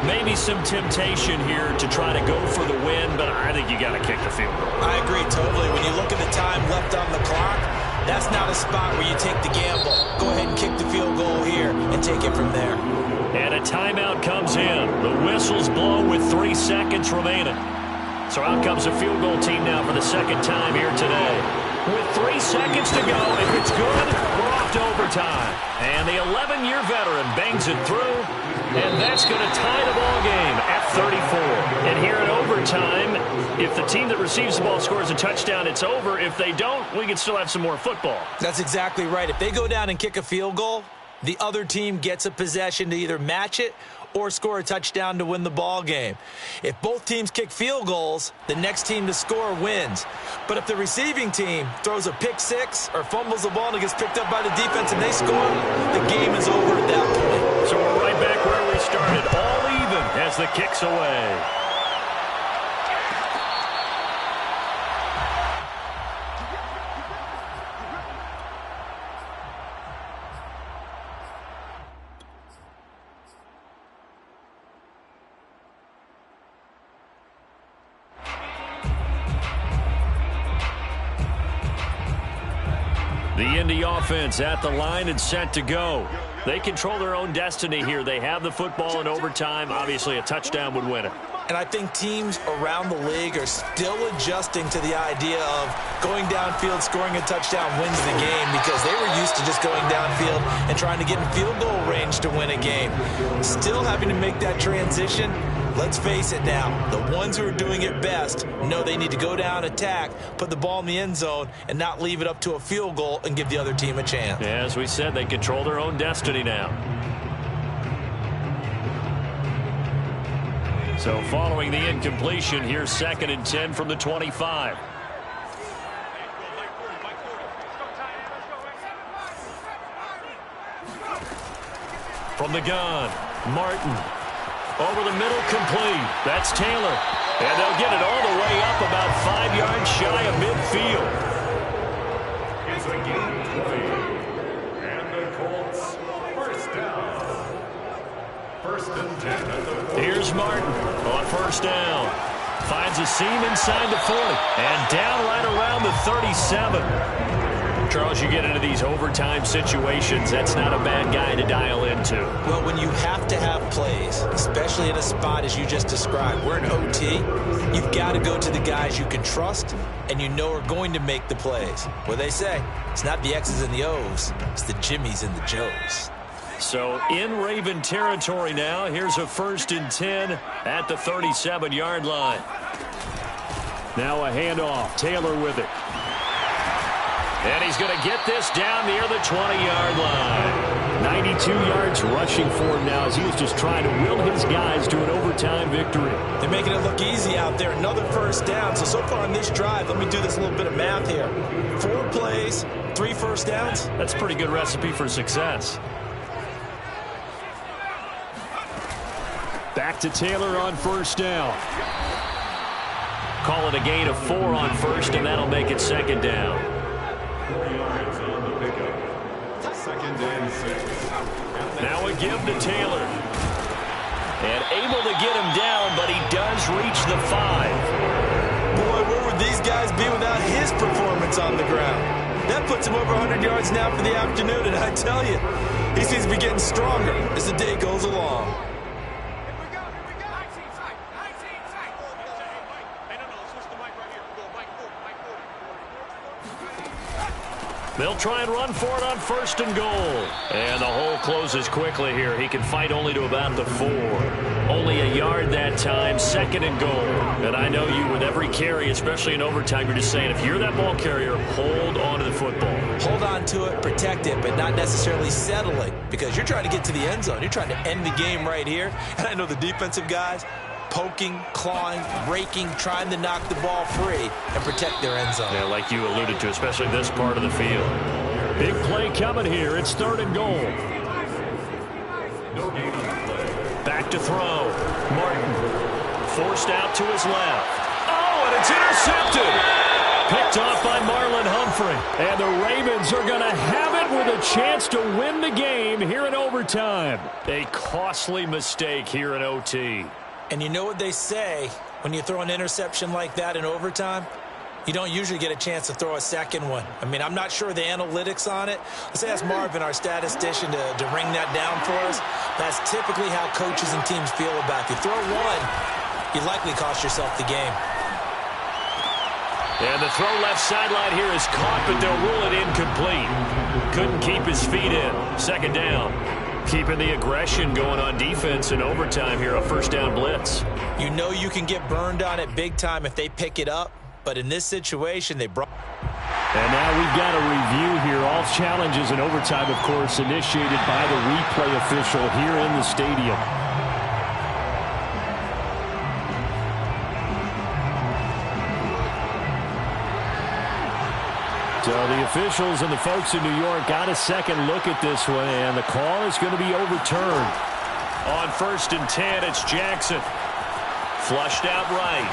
Maybe some temptation here to try to go for the win, but I think you got to kick the field goal. I agree totally. When you look at the time left on the clock, that's not a spot where you take the gamble. Go ahead and kick the field goal here and take it from there. And a timeout comes in. The whistle's blown with 3 seconds remaining. So out comes a field goal team now for the 2nd time here today. With 3 seconds to go, if it's good, we're off to overtime. And the 11-year veteran bangs it through, and that's going to tie the ball game at 34. And here in overtime, if the team that receives the ball scores a touchdown, it's over. If they don't, we can still have some more football. That's exactly right. If they go down and kick a field goal, the other team gets a possession to either match it or score a touchdown to win the ball game. If both teams kick field goals, the next team to score wins. But if the receiving team throws a pick six or fumbles the ball and it gets picked up by the defense and they score, the game is over at that point. So we're right back where we started, all even as the kick's away. The Indy offense at the line and set to go. They control their own destiny here. They have the football in overtime. Obviously, a touchdown would win it. And I think teams around the league are still adjusting to the idea of going downfield, scoring a touchdown wins the game, because they were used to just going downfield and trying to get in field goal range to win a game. Still having to make that transition. Let's face it now, the ones who are doing it best know they need to go down, attack, put the ball in the end zone, and not leave it up to a field goal and give the other team a chance. Yeah, as we said, they control their own destiny now. So following the incompletion, here's 2nd and 10 from the 25. From the gun, Martin. Over the middle, complete. That's Taylor. And they'll get it all the way up about 5 yards shy of midfield. It's a game play. And the Colts, first down. 1st and 10 at the 40. Here's Martin on first down. Finds a seam inside the 40. And down right around the 37. Charles, you get into these overtime situations, that's not a bad guy to dial into. Well, when you have to have plays, especially in a spot as you just described, we're in OT, you've got to go to the guys you can trust and you know are going to make the plays. What they say, it's not the X's and the O's, it's the Jimmies and the Joes. So in Raven territory now, here's a 1st and 10 at the 37-yard line. Now a handoff, Taylor with it. And he's going to get this down near the 20-yard line. 92 yards rushing for him now as he was just trying to will his guys to an overtime victory. They're making it look easy out there. Another first down. So far on this drive, let me do this little bit of math here. 4 plays, 3 first downs. That's a pretty good recipe for success. Back to Taylor on first down. Call it a gain of 4 on first, and that'll make it second down. 4 yards on the pickup. 2nd and 6. Now a give to Taylor. And able to get him down, but he does reach the 5. Boy, where would these guys be without his performance on the ground? That puts him over 100 yards now for the afternoon, and I tell you, he seems to be getting stronger as the day goes along. They'll try and run for it on 1st and goal. And the hole closes quickly here. He can fight only to about the 4. Only a yard that time, 2nd and goal. And I know you, with every carry, especially in overtime, you're just saying, if you're that ball carrier, hold on to the football. Hold on to it, protect it, but not necessarily settle it, because you're trying to get to the end zone. You're trying to end the game right here. And I know the defensive guys, poking, clawing, raking, trying to knock the ball free and protect their end zone. Yeah, like you alluded to, especially this part of the field. Big play coming here. It's 3rd and goal. No gain on the play. Back to throw. Martin forced out to his left. Oh, and it's intercepted. Picked off by Marlon Humphrey. And the Ravens are going to have it with a chance to win the game here in overtime. A costly mistake here in OT. And you know what they say, when you throw an interception like that in overtime, you don't usually get a chance to throw a second one. I mean, I'm not sure the analytics on it. Let's ask Marvin, our statistician, to ring that down for us. That's typically how coaches and teams feel about you. Throw one, you likely cost yourself the game. And the throw left sideline here is caught, but they'll rule it incomplete. Couldn't keep his feet in. 2nd down. Keeping the aggression going on defense in overtime here, a 1st down blitz. You know you can get burned on it big time if they pick it up, but in this situation, they brought... And now we've got a review here. All challenges in overtime, of course, initiated by the replay official here in the stadium. So the officials and the folks in New York got a second look at this one, and the call is going to be overturned. On 1st and 10, it's Jackson. Flushed out right.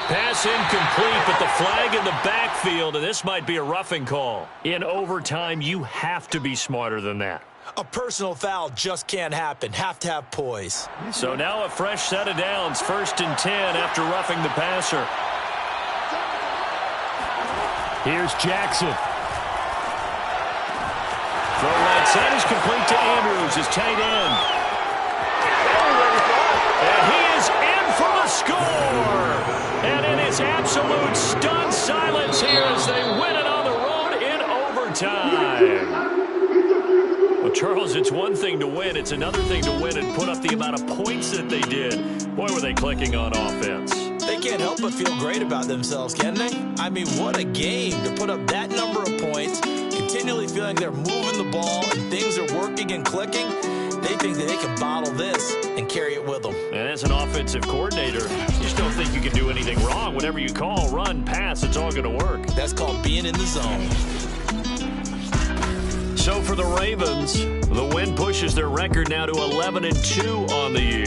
Pass incomplete, but the flag in the backfield, and this might be a roughing call. In overtime, you have to be smarter than that. A personal foul just can't happen. Have to have poise. So now a fresh set of downs. 1st and 10 after roughing the passer. Here's Jackson. Throw right side is complete to Andrews, his tight end. And he is in for the score. And it is absolute stunned silence here as they win it on the road in overtime. Well, Charles, it's one thing to win. It's another thing to win and put up the amount of points that they did. Boy, were they clicking on offense. They can't help but feel great about themselves, can they? I mean, what a game to put up that number of points, continually feeling they're moving the ball and things are working and clicking. They think that they can bottle this and carry it with them. And as an offensive coordinator, you just don't think you can do anything wrong. Whatever you call, run, pass, it's all going to work. That's called being in the zone. So for the Ravens, the win pushes their record now to 11-2 on the year.